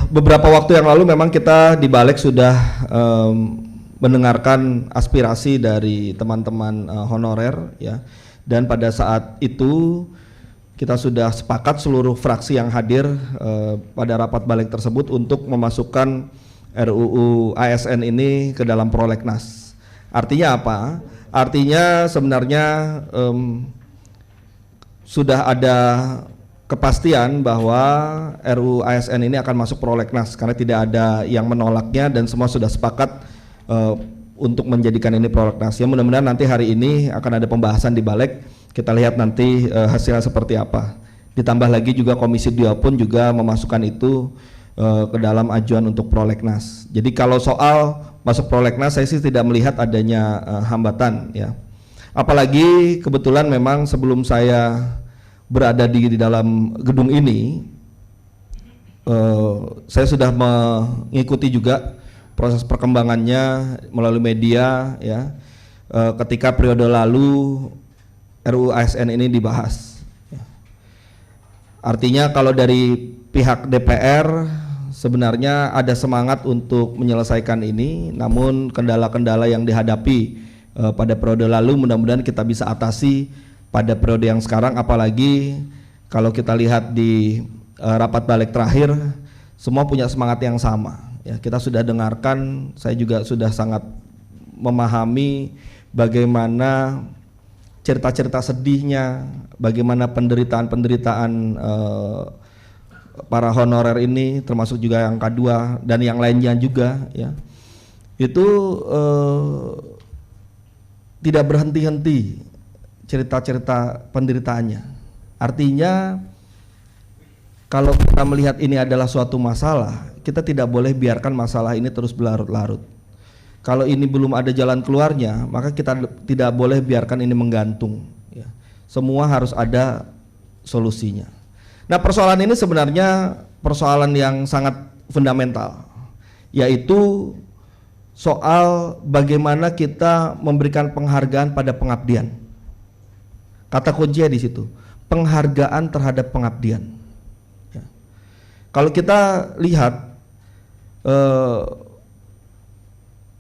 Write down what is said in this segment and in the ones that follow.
Beberapa waktu yang lalu memang kita di Balik sudah mendengarkan aspirasi dari teman-teman honorer ya, dan pada saat itu kita sudah sepakat seluruh fraksi yang hadir pada rapat Balik tersebut untuk memasukkan RUU ASN ini ke dalam prolegnas. Artinya apa? Artinya sebenarnya sudah ada kepastian bahwa RUU ASN ini akan masuk prolegnas karena tidak ada yang menolaknya dan semua sudah sepakat untuk menjadikan ini prolegnas. Ya, mudah-mudahan nanti hari ini akan ada pembahasan di Balik, kita lihat nanti hasilnya seperti apa. Ditambah lagi juga Komisi 2 pun juga memasukkan itu ke dalam ajuan untuk prolegnas. Jadi kalau soal masuk prolegnas saya sih tidak melihat adanya hambatan ya. Apalagi kebetulan memang sebelum saya berada di dalam gedung ini, saya sudah mengikuti juga proses perkembangannya melalui media ya, ketika periode lalu RUU ASN ini dibahas. Artinya kalau dari pihak DPR sebenarnya ada semangat untuk menyelesaikan ini, namun kendala-kendala yang dihadapi pada periode lalu mudah-mudahan kita bisa atasi pada periode yang sekarang, apalagi kalau kita lihat di rapat Balik terakhir semua punya semangat yang sama ya. Kita sudah dengarkan, saya juga sudah sangat memahami bagaimana cerita-cerita sedihnya, bagaimana penderitaan-penderitaan para honorer ini, termasuk juga yang K2 dan yang lainnya juga ya. Itu tidak berhenti-henti cerita-cerita penderitaannya. Artinya kalau kita melihat ini adalah suatu masalah, kita tidak boleh biarkan masalah ini terus berlarut-larut. Kalau ini belum ada jalan keluarnya, maka kita tidak boleh biarkan ini menggantung ya. Semua harus ada solusinya. Nah, persoalan ini sebenarnya persoalan yang sangat fundamental, yaitu soal bagaimana kita memberikan penghargaan pada pengabdian. Kata kuncinya di situ, penghargaan terhadap pengabdian. Ya. Kalau kita lihat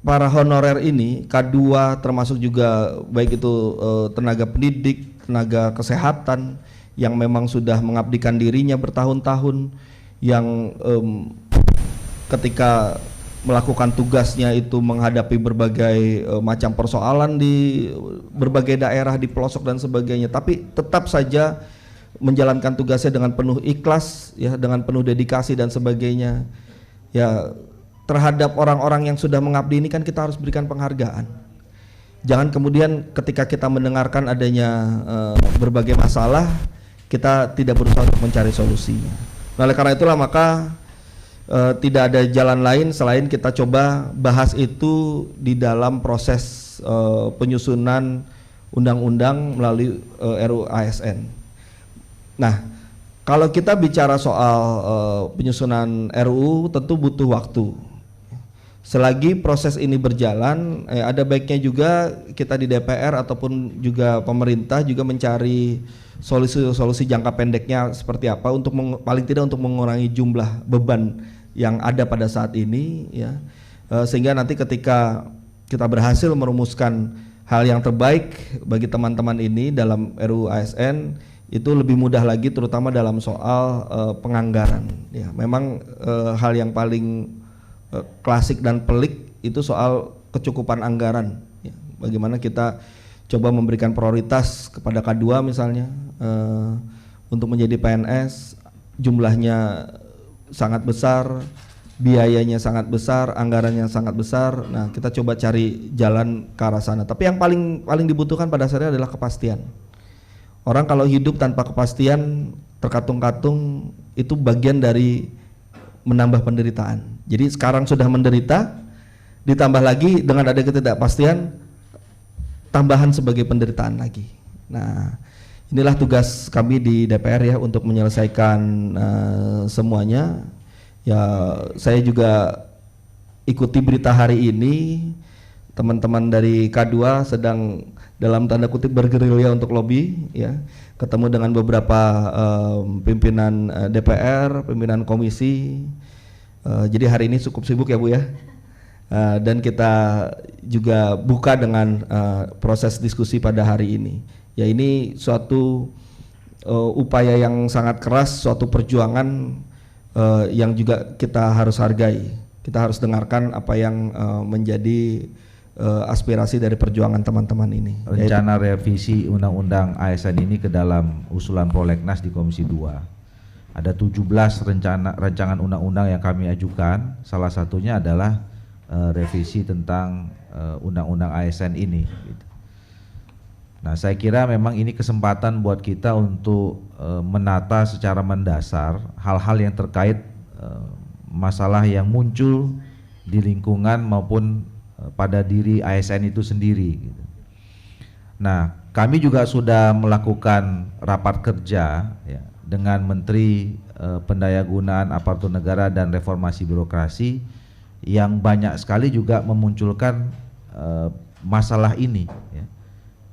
para honorer ini, K2 termasuk juga baik itu tenaga pendidik, tenaga kesehatan yang memang sudah mengabdikan dirinya bertahun-tahun, yang ketika melakukan tugasnya itu menghadapi berbagai macam persoalan di berbagai daerah, di pelosok dan sebagainya, tapi tetap saja menjalankan tugasnya dengan penuh ikhlas ya, dengan penuh dedikasi dan sebagainya ya. Terhadap orang-orang yang sudah mengabdi ini kan kita harus berikan penghargaan. Jangan kemudian ketika kita mendengarkan adanya berbagai masalah kita tidak berusaha untuk mencari solusinya. Nah, oleh karena itulah maka tidak ada jalan lain selain kita coba bahas itu di dalam proses penyusunan undang-undang melalui RUU ASN. Nah, kalau kita bicara soal penyusunan RUU tentu butuh waktu. Selagi proses ini berjalan, ada baiknya juga kita di DPR ataupun juga pemerintah juga mencari solusi-solusi jangka pendeknya seperti apa untuk paling tidak untuk mengurangi jumlah beban yang ada pada saat ini ya, sehingga nanti ketika kita berhasil merumuskan hal yang terbaik bagi teman-teman ini dalam RUU ASN itu lebih mudah lagi, terutama dalam soal penganggaran ya. Memang hal yang paling klasik dan pelik itu soal kecukupan anggaran ya. Bagaimana kita coba memberikan prioritas kepada K2 misalnya untuk menjadi PNS, jumlahnya sangat besar, biayanya sangat besar, anggarannya sangat besar. Nah, kita coba cari jalan ke arah sana. Tapi yang paling dibutuhkan pada dasarnya adalah kepastian. Orang kalau hidup tanpa kepastian, terkatung-katung, itu bagian dari menambah penderitaan. Jadi sekarang sudah menderita, ditambah lagi dengan ada ketidakpastian, tambahan sebagai penderitaan lagi. Nah, inilah tugas kami di DPR ya untuk menyelesaikan semuanya. Ya, saya juga ikuti berita hari ini, teman-teman dari K2 sedang dalam tanda kutip bergerilya untuk lobby, ya, ketemu dengan beberapa pimpinan DPR, pimpinan komisi. Jadi hari ini cukup sibuk ya Bu ya. Dan kita juga buka dengan proses diskusi pada hari ini. Ya, ini suatu upaya yang sangat keras, suatu perjuangan yang juga kita harus hargai. Kita harus dengarkan apa yang menjadi aspirasi dari perjuangan teman-teman ini. Rencana revisi Undang-Undang ASN ini ke dalam usulan Prolegnas di Komisi 2. Ada 17 rancangan undang-undang yang kami ajukan. Salah satunya adalah revisi tentang Undang-Undang ASN ini. Gitu. Nah, saya kira memang ini kesempatan buat kita untuk menata secara mendasar hal-hal yang terkait masalah yang muncul di lingkungan maupun pada diri ASN itu sendiri. Gitu. Nah, kami juga sudah melakukan rapat kerja ya, dengan Menteri Pendayagunaan Aparatur Negara dan Reformasi Birokrasi yang banyak sekali juga memunculkan masalah ini. Ya.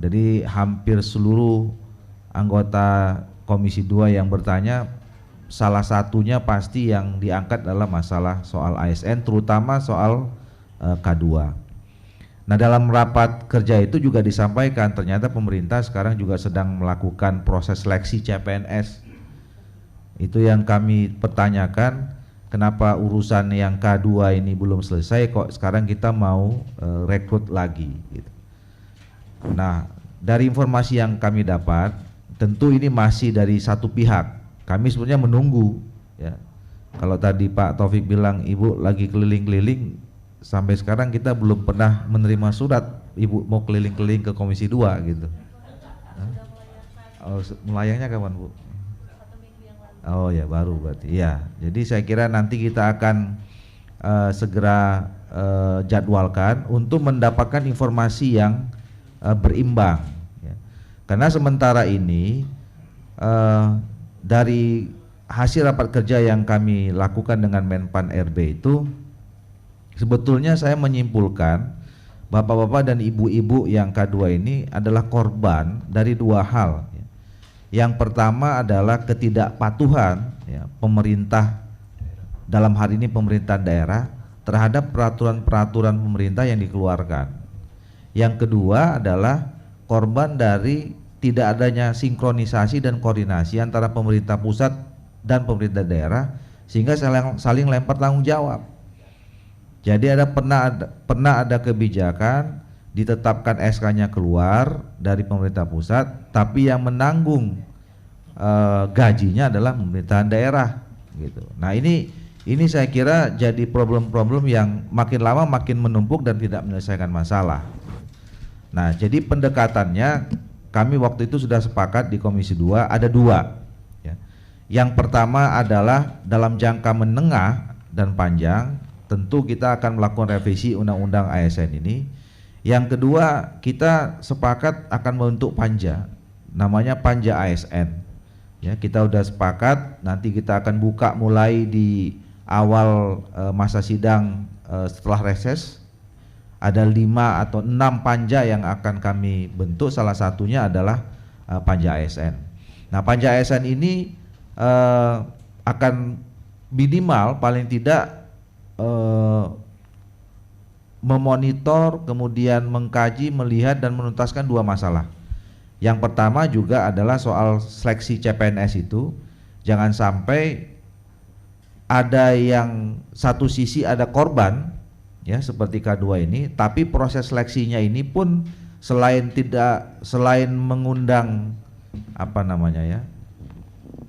Jadi hampir seluruh anggota Komisi 2 yang bertanya, salah satunya pasti yang diangkat adalah masalah soal ASN, terutama soal K2. Nah, dalam rapat kerja itu juga disampaikan ternyata pemerintah sekarang juga sedang melakukan proses seleksi CPNS. Itu yang kami pertanyakan, kenapa urusan yang K2 ini belum selesai kok sekarang kita mau rekrut lagi gitu. Nah, dari informasi yang kami dapat, tentu ini masih dari satu pihak. Kami sebenarnya menunggu ya. Kalau tadi Pak Taufik bilang Ibu lagi keliling-keliling, sampai sekarang kita belum pernah menerima surat Ibu mau keliling-keliling ke Komisi 2 gitu. Oh, melayangnya kapan Bu? Oh ya, baru berarti. Ya, jadi saya kira nanti kita akan segera jadwalkan untuk mendapatkan informasi yang berimbang. Ya. Karena sementara ini dari hasil rapat kerja yang kami lakukan dengan Menpan RB itu, sebetulnya saya menyimpulkan bapak-bapak dan ibu-ibu yang K2 ini adalah korban dari dua hal. Yang pertama adalah ketidakpatuhan ya, pemerintah, dalam hal ini pemerintah daerah, terhadap peraturan-peraturan pemerintah yang dikeluarkan. Yang kedua adalah korban dari tidak adanya sinkronisasi dan koordinasi antara pemerintah pusat dan pemerintah daerah, sehingga saling lempar tanggung jawab. Jadi pernah ada kebijakan ditetapkan SK-nya keluar dari pemerintah pusat, tapi yang menanggung gajinya adalah pemerintahan daerah gitu. Nah, ini saya kira jadi problem-problem yang makin lama makin menumpuk dan tidak menyelesaikan masalah. Nah, jadi pendekatannya kami waktu itu sudah sepakat di Komisi 2 ada dua ya. Yang pertama adalah dalam jangka menengah dan panjang tentu kita akan melakukan revisi Undang-Undang ASN ini. Yang kedua, kita sepakat akan membentuk panja, namanya Panja ASN. Ya, kita udah sepakat, nanti kita akan buka mulai di awal masa sidang setelah reses. Ada 5 atau 6 panja yang akan kami bentuk, salah satunya adalah Panja ASN. Nah, Panja ASN ini akan minimal paling tidak memonitor, kemudian mengkaji, melihat dan menuntaskan dua masalah. Yang pertama juga adalah soal seleksi CPNS itu, jangan sampai ada yang satu sisi ada korban ya seperti K2 ini, tapi proses seleksinya ini pun selain mengundang apa namanya ya,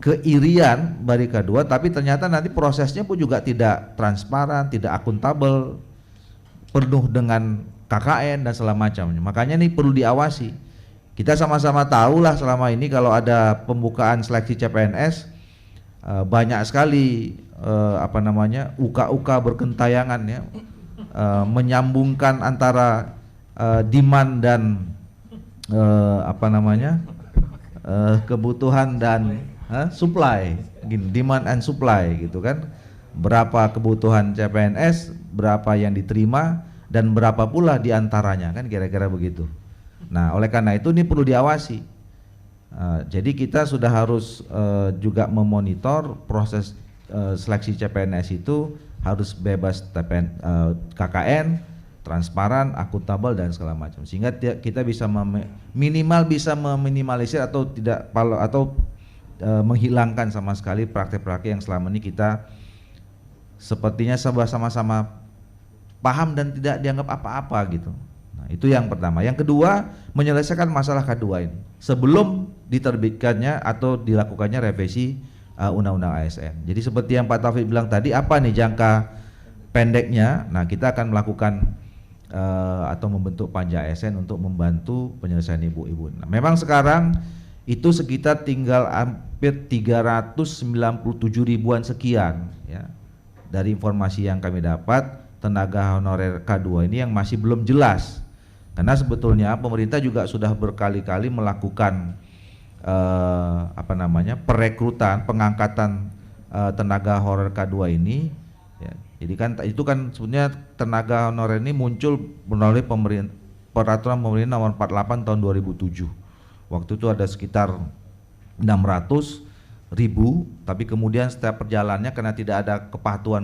keirian dari K2, tapi ternyata nanti prosesnya pun juga tidak transparan, tidak akuntabel, penuh dengan KKN dan segala macamnya. Makanya ini perlu diawasi. Kita sama-sama tahu lah selama ini kalau ada pembukaan seleksi CPNS banyak sekali UK berkentayangan ya, menyambungkan antara demand dan kebutuhan dan supply, demand and supply gitu kan. Berapa kebutuhan CPNS, berapa yang diterima, dan berapa pula diantaranya, kan kira-kira begitu. Nah, oleh karena itu ini perlu diawasi. Jadi kita sudah harus juga memonitor proses seleksi CPNS itu harus bebas KKN, transparan, akuntabel dan segala macam. Sehingga kita bisa minimal bisa meminimalisir atau tidak menghilangkan sama sekali praktek-praktek yang selama ini kita sepertinya sama-sama paham dan tidak dianggap apa-apa gitu. Nah, itu yang pertama. Yang kedua, menyelesaikan masalah K2 ini sebelum diterbitkannya atau dilakukannya revisi Undang-Undang ASN. Jadi seperti yang Pak Taufik bilang tadi, apa nih jangka pendeknya? Nah, kita akan melakukan atau membentuk panja ASN untuk membantu penyelesaian ibu-ibu. Nah, memang sekarang itu sekitar tinggal hampir 397 ribuan sekian ya. Dari informasi yang kami dapat, tenaga honorer K2 ini yang masih belum jelas. Karena sebetulnya pemerintah juga sudah berkali-kali melakukan perekrutan, pengangkatan tenaga honorer K2 ini ya. Jadi kan itu kan sebenarnya tenaga honorer ini muncul melalui peraturan pemerintah nomor 48 tahun 2007. Waktu itu ada sekitar 600 ribu, tapi kemudian setiap perjalannya karena tidak ada kepatuhan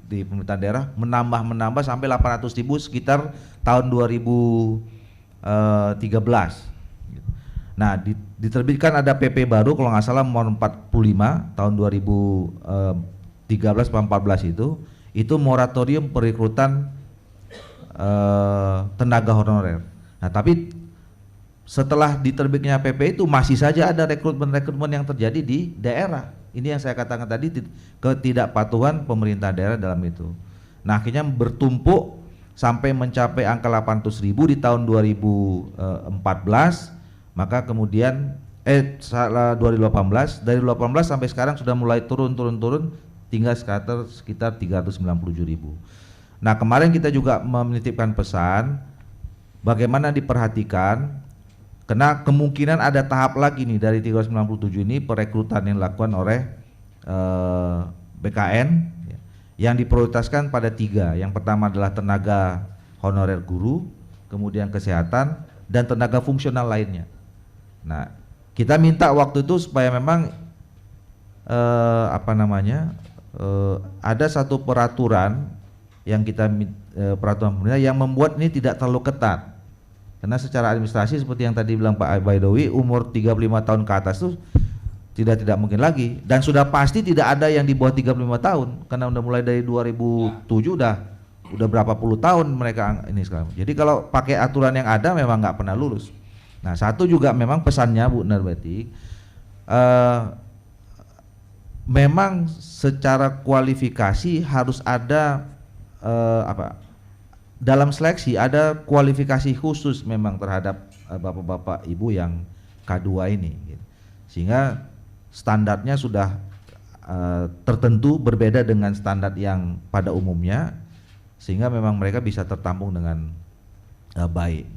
di pemerintahan daerah menambah sampai 800 ribu sekitar tahun 2013. Nah, diterbitkan ada PP baru kalau nggak salah nomor 45 tahun 2013-14 itu moratorium perekrutan tenaga honorer. Nah, tapi setelah diterbitnya PP itu masih saja ada rekrutmen yang terjadi di daerah. Ini yang saya katakan tadi, ketidakpatuhan pemerintah daerah dalam itu. Nah, akhirnya bertumpuk sampai mencapai angka 800 ribu di tahun 2014, maka kemudian 2018, dari 2018 sampai sekarang sudah mulai turun, tinggal sekitar 397 ribu. Nah, kemarin kita juga menitipkan pesan bagaimana diperhatikan, karena kemungkinan ada tahap lagi nih dari 397 ini perekrutan yang dilakukan oleh BKN yang diprioritaskan pada 3. Yang pertama adalah tenaga honorer guru, kemudian kesehatan dan tenaga fungsional lainnya. Nah, kita minta waktu itu supaya memang ada satu peraturan yang peraturan pemerintah yang membuat ini tidak terlalu ketat. Karena secara administrasi seperti yang tadi bilang Pak Baidowi, umur 35 tahun ke atas itu tidak mungkin lagi, dan sudah pasti tidak ada yang di bawah 35 tahun karena udah mulai dari 2007 udah berapa puluh tahun mereka ini sekarang. Jadi kalau pakai aturan yang ada memang nggak pernah lulus. Nah, satu juga memang pesannya Bu Narbatik, memang secara kualifikasi harus ada dalam seleksi ada kualifikasi khusus memang terhadap bapak-bapak ibu yang K2 ini gitu. Sehingga standarnya sudah tertentu berbeda dengan standar yang pada umumnya, sehingga memang mereka bisa tertampung dengan baik.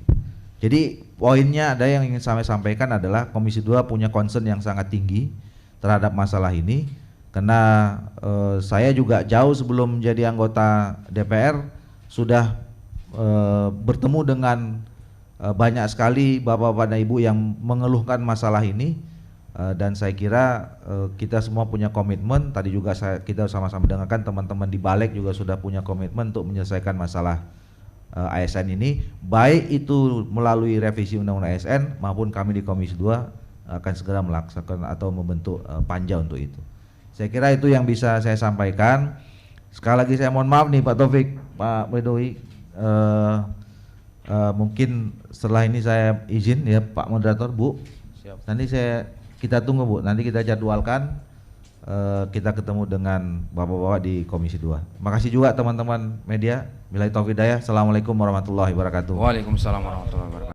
Jadi poinnya ada yang ingin saya sampaikan adalah Komisi 2 punya concern yang sangat tinggi terhadap masalah ini, karena saya juga jauh sebelum menjadi anggota DPR sudah bertemu dengan banyak sekali bapak-bapak dan ibu yang mengeluhkan masalah ini, dan saya kira kita semua punya komitmen. Tadi juga kita sama-sama dengarkan teman-teman di Balik juga sudah punya komitmen untuk menyelesaikan masalah ASN ini, baik itu melalui revisi Undang-Undang ASN maupun kami di Komisi 2 akan segera melaksanakan atau membentuk panja untuk itu. Saya kira itu yang bisa saya sampaikan. Sekali lagi saya mohon maaf nih Pak Taufik, Pak Baidowi. Mungkin setelah ini saya izin ya Pak Moderator, Bu. Siap. Nanti kita tunggu Bu, nanti kita jadwalkan kita ketemu dengan bapak-bapak di Komisi 2. Makasih juga teman-teman media. Billahi taufiq hidayah. Assalamualaikum warahmatullahi wabarakatuh. Waalaikumsalam warahmatullahi wabarakatuh.